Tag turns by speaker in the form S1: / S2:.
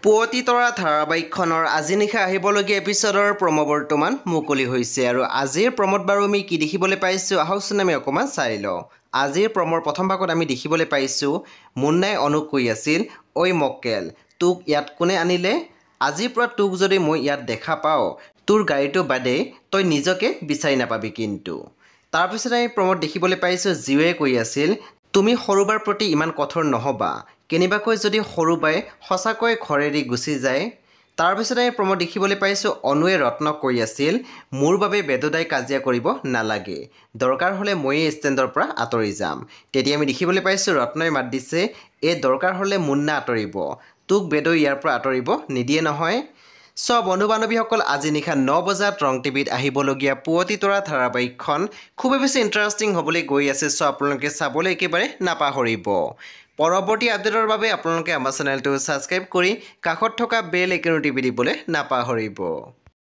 S1: পুৱতি তৰা ধাৰাবাহিকখনৰ আজি নিশা আহিবলগীয়া এপিছডৰ প্ৰমো বৰ্তমান মুকলি হৈছে আৰু আজিৰ প্ৰমোত বাৰু আমি কি দেখিবলৈ পাইছোঁ আহকচোন আমি অকণমান চাই লওঁ। আজিৰ প্ৰমোৰ প্ৰথম ভাগত আমি দেখিবলৈ পাইছোঁ মুন্নাই অনুক কৈ আছিল, ঐ মক্কেল তোক ইয়াত কোনে আনিলে? আজিৰ পৰা তোক যদি মই ইয়াত দেখা পাওঁ তোৰ গাড়ীটো বাদে তই নিজকে বিচাৰি নাপাবি কিন্তু। তাৰপিছত আমি প্ৰমোত দেখিবলৈ পাইছোঁ জীৱে কৈ আছিল, তুমি সৰুবাৰ প্ৰতি ইমান কঠোৰ নহ'বা, কেনিবাকৈ যদি সৰুবাই সঁচাকৈ ঘৰেদি গুচি যায়। তাৰপিছত আমি প্ৰমোদ দেখিবলৈ পাইছোঁ অনুৱে ৰত্নক কৈ আছিল, মোৰ বাবে বেদদাই কাজিয়া কৰিব নালাগে, দৰকাৰ হ'লে ময়েই ষ্টেণ্ডৰ পৰা আঁতৰি যাম। তেতিয়া আমি দেখিবলৈ পাইছোঁ ৰত্নই মাত দিছে, দৰকাৰ হ'লে মুন্না আঁতৰিব, তোক বেদই ইয়াৰ পৰা আঁতৰিব নিদিয়ে নহয়। বন্ধু বান্ধৱীসকল আজি নিশা 9 বজাত ৰং টিভিত আহিবলগীয়া পুৱতি তৰা ধাৰাবাহিকখন খুবেই বেছি ইণ্টাৰেষ্টিং হ'বলৈ গৈ আছে। আপোনালোকে চাবলৈ একেবাৰে নাপাহৰিব। পৰৱৰ্তী আপডেটৰ বাবে আপোনালোকে আমাৰ চেনেলটো ছাবস্ক্ৰাইব কৰি কাষত থকা বেল আইকনটো টিপি দিবলৈ নাপাহৰিব।